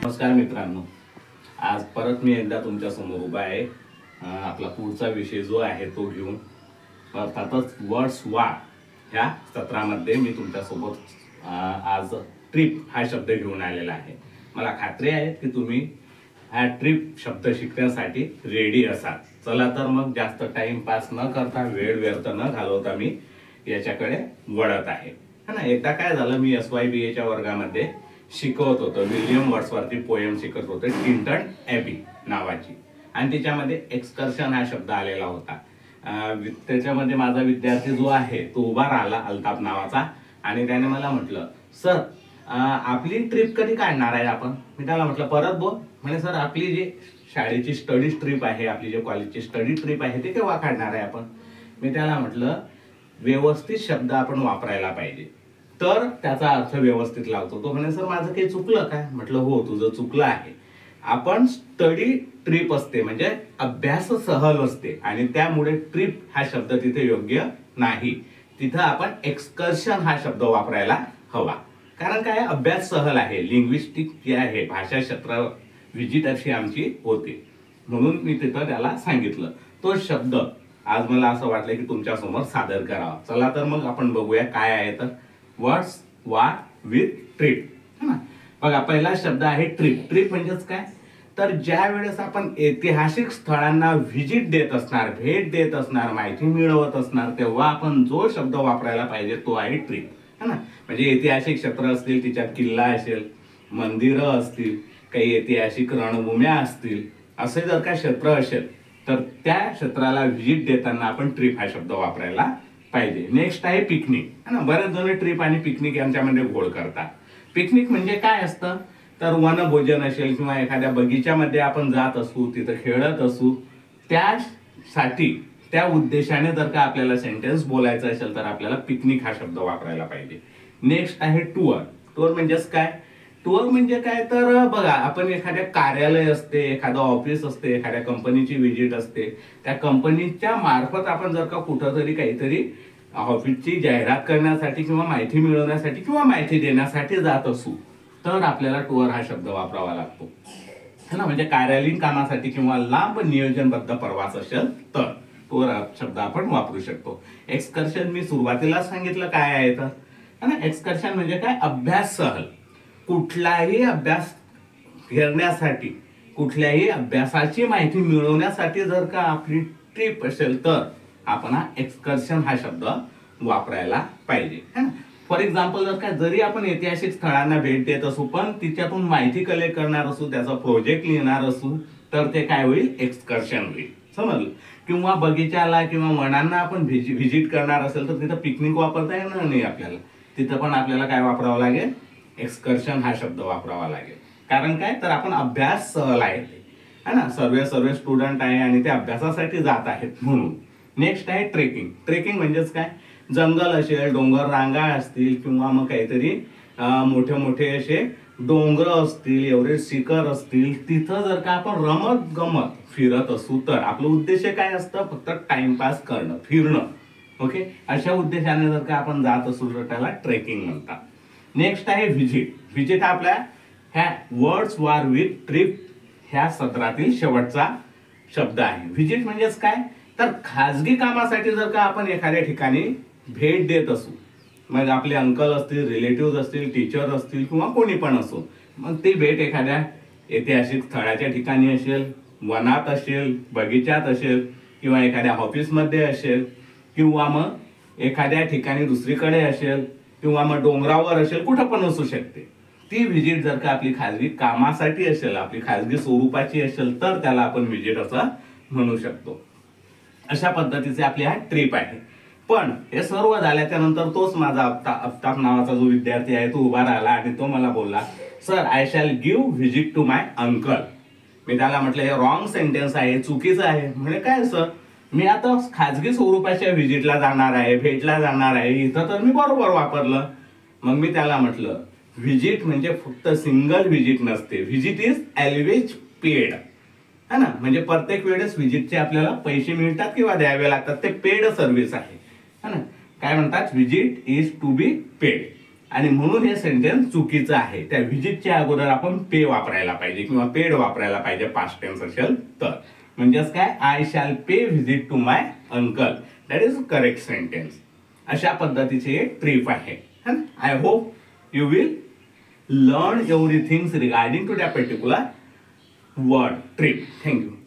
नमस्कार मित्रांनो, आज परत मी एकदा तुमच्या समोर उभा आहे। आपला पुढचा विषय जो आहे तो घेऊन, अर्थातच वर्ड्स वार ह्या सत्रामध्ये मी तुमच्या सोबत आज ट्रिप हा शब्द घेऊन आलेला आहे। मला खात्री आहे की तुम्ही हा ट्रिप शब्द शिकण्यासाठी रेडी असाल। चला तर मग जास्त टाइम पास न करता, वेळ व्यर्थ न घालवता मी याच्याकडे वळत आहे। ना, एकदा काय झालं, मी SYBA च्या वर्गामध्ये शिकवत होतो, विलियम वर्ड्सवर्थची पोएम शिकत होतो, टिंटन ॲबी नावाची, आणि त्याच्यामध्ये एक्सकर्शन हा शब्द आलेला होता। त्याच्यामध्ये माझा विद्यार्थी जो आहे तो उभा राहिला, अल्ताफ नावाचा, आणि त्याने मला म्हटलं, सर आपली ट्रिप कधी काढणार आहे आपण? मी त्याला म्हटलं परत बोल. म्हणजे सर आपली जी शाळेची स्टडी ट्रिप आहे, आपली जी कॉलेजची स्टडी ट्रिप आहे ते केव्हा काढणार आहे आपण? मी त्याला म्हटलं व्यवस्थित शब्द आपण वापरायला पाहिजे, तर त्याचा अर्थ व्यवस्थित लावतो। तो म्हणे सर माझं काही चुकलं काय? म्हटलं हो, तुझं चुकलं आहे। आपण स्टडी ट्रिप असते म्हणजे अभ्यास सहल असते, आणि त्यामुळे ट्रिप हा शब्द तिथे योग्य नाही। तिथं आपण एक्सकर्शन हा शब्द वापरायला हवा, कारण काय, अभ्यास सहल आहे, लिंग्विस्टिक जे आहे, भाषा क्षेत्र विजिट अशी आमची होते, म्हणून मी तिथं त्याला सांगितलं। तो शब्द आज मला असं वाटलं की तुमच्या समोर सादर करावा। चला तर मग आपण बघूया काय आहे। तर वर्ड्स वार विथ ट्रिप, है ना। बघा, पहिला शब्द आहे ट्रिप। ट्रिप म्हणजेच काय, तर ज्या वेळेस आपण ऐतिहासिक स्थळांना व्हिजिट देत असणार, भेट देत असणार, माहिती मिळवत असणार, तेव्हा आपण जो शब्द वापरायला पाहिजे तो आहे ट्रिप, है ना। म्हणजे ऐतिहासिक क्षेत्र असतील, तिच्यात किल्ला असेल, मंदिरं असतील, काही ऐतिहासिक रणभूम्या असतील, असे जर का क्षेत्र असेल तर त्या क्षेत्राला व्हिजिट देताना आपण ट्रिप हा शब्द वापरायला पाहिजे। नेक्स्ट आहे पिकनिक, है ना। बरेच जण ट्रिप आणि पिकनिक यांच्यामध्ये घोळ करतात। पिकनिक म्हणजे काय असतं, तर वनभोजन असेल किंवा एखाद्या बगीच्यामध्ये आपण जात असू, तिथं खेळत असू, त्यासाठी त्या उद्देशाने जर का आपल्याला सेंटेन्स बोलायचं असेल तर आपल्याला पिकनिक हा शब्द वापरायला पाहिजे। नेक्स्ट आहे टूर। टूर म्हणजेच काय, टूर म्हणजे काय, तर बघा, आपण एखाद्या कार्यालय असते, एखादं ऑफिस असते, एखाद्या कंपनीची व्हिजिट असते, त्या कंपनीच्या मार्फत आपण जर का कुठंतरी काहीतरी ऑफिसची जाहिरात करण्यासाठी किंवा माहिती मिळवण्यासाठी किंवा माहिती देण्यासाठी जात असू तर आपल्याला टूर हा शब्द वापरावा लागतो, है ना। म्हणजे कार्यालयीन कामासाठी किंवा लांब नियोजनबद्ध प्रवास असेल तर टूर हा शब्द आपण वापरू शकतो। एक्सकर्शन मी सुरुवातीला सांगितलं काय आहे तर, है ना। एक्सकर्शन म्हणजे काय, अभ्यास सहल। कुठलाही अभ्यास घेण्यासाठी, कुठल्याही अभ्यासाची माहिती मिळवण्यासाठी जर का आपली ट्रिप असेल तर आपण हा एक्सकर्शन हा शब्द वापरायला पाहिजे, है ना। फॉर एक्झाम्पल, जर का जरी आपण ऐतिहासिक स्थळांना भेट देत असू पण तिच्यातून माहिती कलेक्ट करणार असू, त्याचा प्रोजेक्ट लिहिणार असू, तर ते काय होईल, एक्सकर्शन होईल, समजलं। किंवा बगीचाला किंवा वनांना आपण व्हिजिट करणार असेल तर तिथं पिकनिक वापरता येणार नाही आपल्याला, तिथं पण आपल्याला काय वापरावं लागेल, एक्सकर्शन हा शब्द वापरावा लागेल। कारण काय, तर आपण अभ्यास सहल आहे, है ना, सर्व स्टुडंट आहे आणि ते अभ्यासासाठी जात आहेत म्हणून। नेक्स्ट आहे ट्रेकिंग। ट्रेकिंग म्हणजेच काय, जंगल असेल, डोंगर रांगा असतील किंवा मग काहीतरी मोठे मोठे असे डोंगर असतील, एव्हरेस्ट शिखर असतील, तिथं जर का आपण रमत गमत फिरत असू तर आपलं उद्देश काय असतं, फक्त टाइमपास करणं, फिरणं, ओके। अशा उद्देशाने जर का आपण जात असू तर त्याला ट्रेकिंग म्हणतात। नेक्स्ट आहे व्हिजिट। व्हिजिट आपल्या ह्या वर्ड्स वार विथ ट्रिप ह्या सत्रातील शेवटचा शब्द आहे। व्हिजिट म्हणजेच काय, तर खाजगी कामासाठी जर का आपण एखाद्या ठिकाणी भेट देत असू, मग आपले अंकल असतील, रिलेटिव्ह असतील, टीचर असतील किंवा कोणी पण असो, मग ती भेट एखाद्या ऐतिहासिक स्थळाच्या ठिकाणी असेल, वनात असेल, बगीचात असेल किंवा एखाद्या ऑफिसमध्ये असेल किंवा मग एखाद्या ठिकाणी दुसरीकडे असेल किंवा मग डोंगरावर असेल, कुठं पण असू शकते। ती व्हिजिट जर का आपली खाजगी कामासाठी असेल, आपली खाजगी स्वरूपाची असेल तर त्याला आपण व्हिजिट असं म्हणू शकतो। अशा पद्धतीचे आपली हा ट्रिप आहे। पण हे सर्व झाल्याच्या नंतर तोच माझा अफ्ताब नावाचा जो विद्यार्थी आहे तो उभा राहिला आणि तो मला बोलला, sir I shall give visit to my uncle. मी त्याला म्हटलं हे रॉंग सेंटेन्स आहे, चुकीचं आहे। म्हणजे काय सर, मी आता खाजगी स्वरूपाच्या व्हिजिटला जाणार आहे, भेटला जाणार आहे, इथं तर मी बरोबर वापरलं। मग मी त्याला म्हटलं व्हिजिट म्हणजे फक्त सिंगल व्हिजिट नसते, व्हिजिट इज ऑलवेज पेड, है ना। म्हणजे प्रत्येक वेळेस व्हिजिटचे आपल्याला पैसे मिळतात किंवा द्यावे लागतात, ते पेड सर्व्हिस आहे, है ना। काय म्हणतात, visit is to be paid. आणि म्हणून हे सेंटेन्स चुकीचं आहे. त्या व्हिजिटच्या अगोदर आपण पे वापरायला पाहिजे किंवा पेड वापरायला पाहिजे पास्ट टेन्स असेल तर. म्हणजेच काय, I shall pay visit to my uncle, that is correct sentence. अशा पद्धतीची एक ट्रिप आहे. I hope you will learn everything regarding to that particular word trip. Thank you.